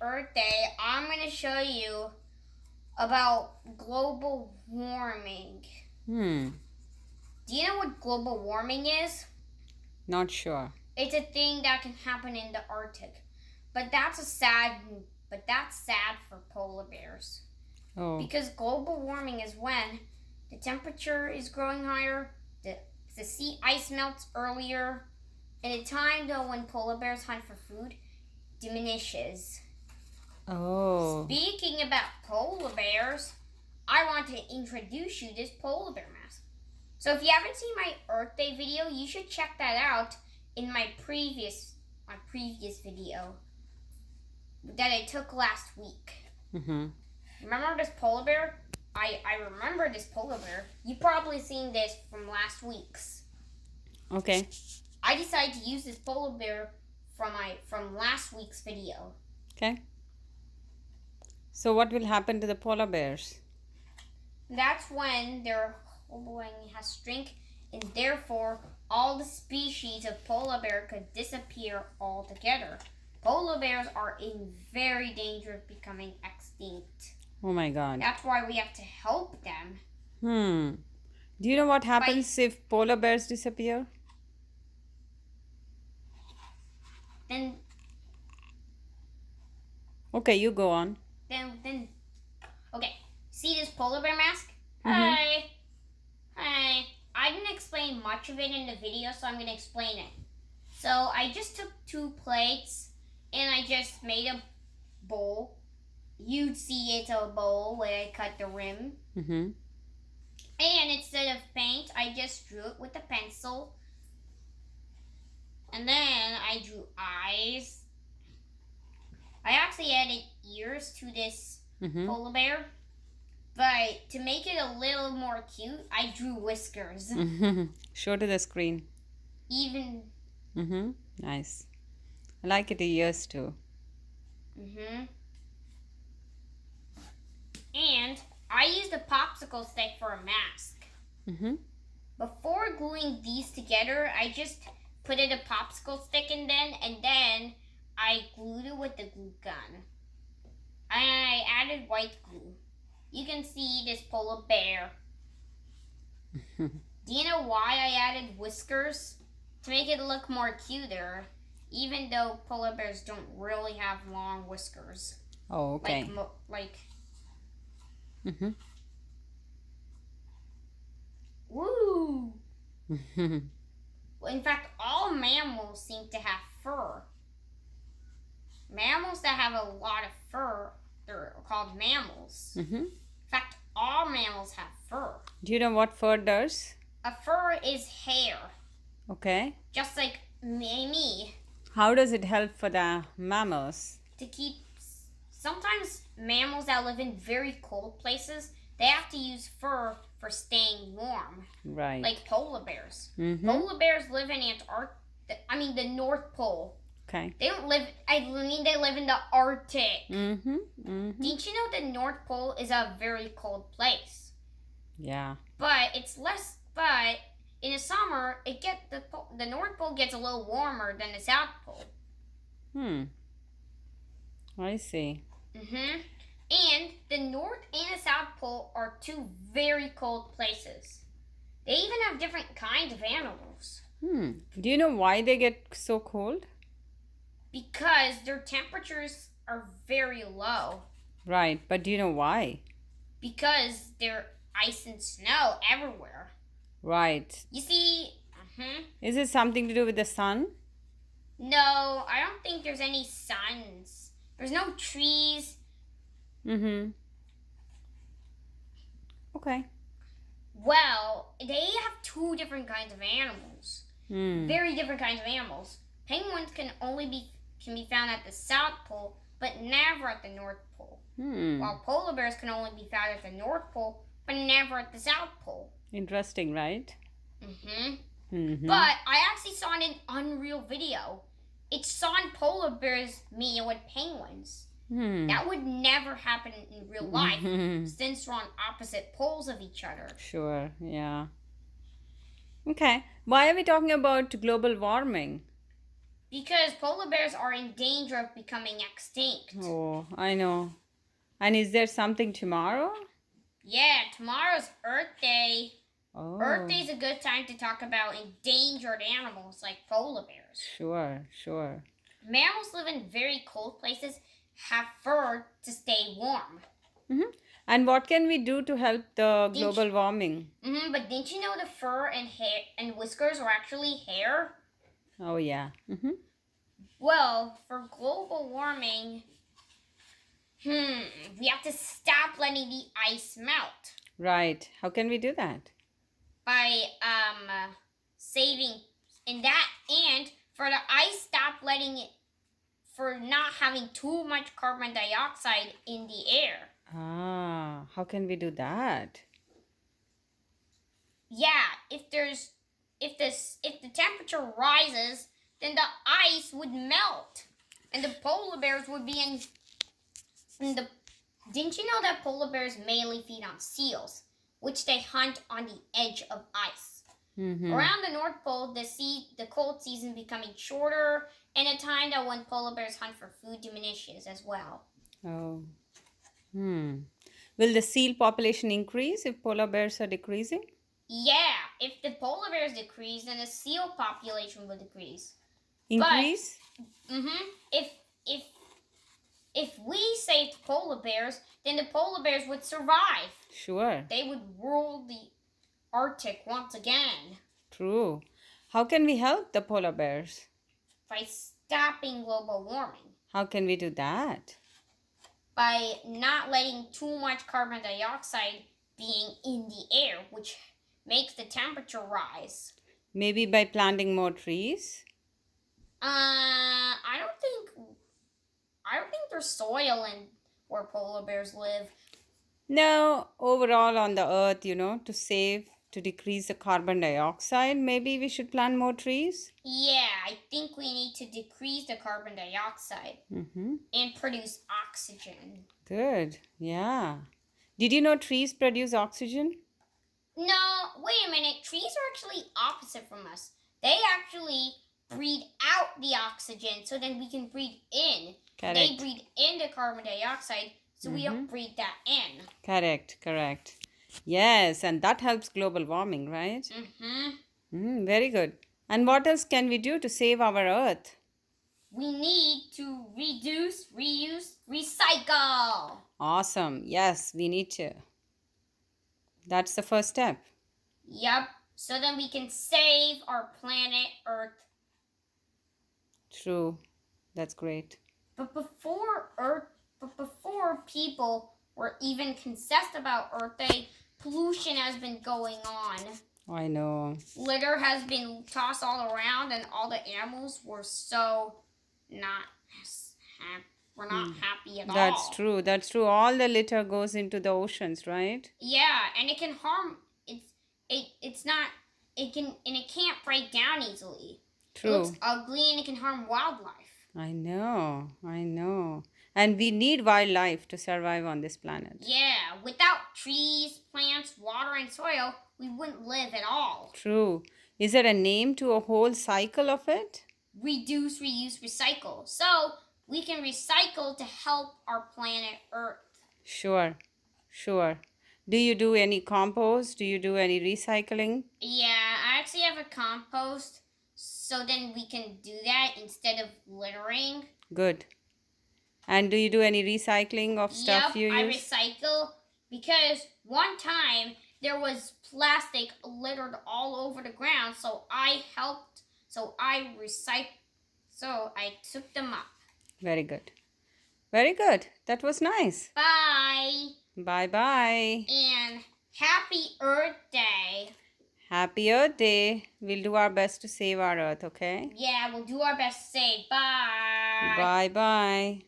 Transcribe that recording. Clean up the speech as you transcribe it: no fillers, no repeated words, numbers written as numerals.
Earth Day, I'm going to show you about global warming. Hmm. Do you know what global warming is? Not sure. It's a thing that can happen in the Arctic. But that's sad for polar bears. Oh. Because global warming is when the temperature is growing higher, the sea ice melts earlier, and the time though when polar bears hunt for food diminishes. Oh. Speaking about polar bears, I want to introduce you to this polar bear mask. So if you haven't seen my Earth Day video, you should check that out in my previous video that I took last week. Mm-hmm. Remember this polar bear? I remember this polar bear. You've probably seen this from last week's. Okay. I decided to use this polar bear from last week's video. Okay. So what will happen to the polar bears? That's when their hollowing has shrunk, and therefore all the species of polar bear could disappear altogether. Polar bears are in very danger of becoming extinct. Oh my God. That's why we have to help them. Do you know what happens if polar bears disappear? Then. Okay, you go on. Then. Okay. See this polar bear mask? Mm-hmm. Hi. I didn't explain much of it in the video, so I'm going to explain it. So I just took 2 plates and I just made a bowl. You'd see it's a bowl where I cut the rim. Mm-hmm. And instead of paint, I just drew it with a pencil. And then I drew eyes. I actually added ears to this polar bear. But to make it a little more cute, I drew whiskers. Show to the screen. Nice. I like it, the ears too. And I used a popsicle stick for a mask. Before gluing these together, I just put in a popsicle stick and then I glued it with the glue gun. I added white glue. You can see this polar bear. Do you know why I added whiskers? To make it look more cuter, even though polar bears don't really have long whiskers. Oh, okay. Woo! Well, in fact, all mammals seem to have fur. Mammals that have a lot of fur, they're called mammals. In fact, all mammals have fur. Do you know what fur does? A fur is hair. Okay. Just like me. How does it help for the mammals? Sometimes mammals that live in very cold places, they have to use fur for staying warm. Right. Like polar bears. Polar bears live in the North Pole. Okay. They don't live, they live in the Arctic. Did you know the North Pole is a very cold place? Yeah. But in the summer, the North Pole gets a little warmer than the South Pole. I see. And the North and the South Pole are 2 very cold places. They even have different kinds of animals. Do you know why they get so cold? Because their temperatures are very low. Right, but do you know why? Because there's ice and snow everywhere. Right. You see, Is it something to do with the sun? No, I don't think there's any suns. There's no trees. Okay. Well, they have 2 different kinds of animals. Very different kinds of animals. Penguins can be found at the South Pole, but never at the North Pole. While polar bears can only be found at the North Pole, but never at the South Pole. Interesting, right? But I actually saw an unreal video. It saw polar bears meeting with penguins. That would never happen in real life since we're on opposite poles of each other. Sure, yeah. Okay. Why are we talking about global warming? Because polar bears are in danger of becoming extinct. Oh, I know. And is there something tomorrow? Yeah, tomorrow's Earth Day. Oh, Earth Day is a good time to talk about endangered animals like polar bears. sure, sure. Mammals live in very cold places, have fur to stay warm. Mm-hmm. And what can we do to help the Didn't global warming? But didn't you know the fur and hair and whiskers are actually hair? Oh, yeah. Mm-hmm. Well, for global warming, we have to stop letting the ice melt Right. How can we do that? by saving in that, and for the ice stop letting it, for not having too much carbon dioxide in the air. Ah, how can we do that? Yeah, if the temperature rises, then the ice would melt, and the polar bears would be in the. Didn't you know that polar bears mainly feed on seals, which they hunt on the edge of ice? Mm-hmm. Around the North Pole, the cold season becoming shorter, and a time that when polar bears hunt for food diminishes as well. Oh. Hmm. Will the seal population increase if polar bears are decreasing? Yeah, if the polar bears decrease, then the seal population will decrease. Increase? If if if we saved polar bears, then the polar bears would survive. Sure. They would rule the Arctic once again True. How can we help the polar bears? by stopping global warming, How can we do that? by not letting too much carbon dioxide being in the air, which makes the temperature rise. Maybe by planting more trees? I don't think there's soil in where polar bears live. No, overall on the earth, to save, to decrease the carbon dioxide, maybe we should plant more trees? Yeah, I think we need to decrease the carbon dioxide Mm-hmm. and produce oxygen. Good. Yeah. Did you know trees produce oxygen? No, wait a minute. Trees are actually opposite from us. They actually breathe out the oxygen so then we can breathe in. Correct. They breathe in the carbon dioxide so we don't breathe that in. Correct. Yes, and that helps global warming, right? Very good. And what else can we do to save our earth? We need to reduce, reuse, recycle. Awesome. Yes, we need to. That's the first step. Yep. So then we can save our planet Earth. True. That's great. But before people were even concerned about Earth Day, pollution has been going on. I know. Litter has been tossed all around, and all the animals were so not happy. We're not happy at all. That's true. All the litter goes into the oceans, right? Yeah, and it can harm. It's not. It can, and it can't break down easily. True. It looks ugly, and it can harm wildlife. I know. And we need wildlife to survive on this planet. Yeah, without trees, plants, water, and soil, we wouldn't live at all. True. Is there a name to a whole cycle of it? Reduce, reuse, recycle. So we can recycle to help our planet Earth. Sure. Do you do any compost? Do you do any recycling? Yeah, I actually have a compost, so then we can do that instead of littering. Good. And do you do any recycling of stuff you use? I recycle because one time there was plastic littered all over the ground, so I helped. So I took them up. Very good. That was nice. Bye. Bye. And happy Earth Day. Happy Earth Day. We'll do our best to save our earth, okay? Yeah, we'll do our best to say bye. Bye.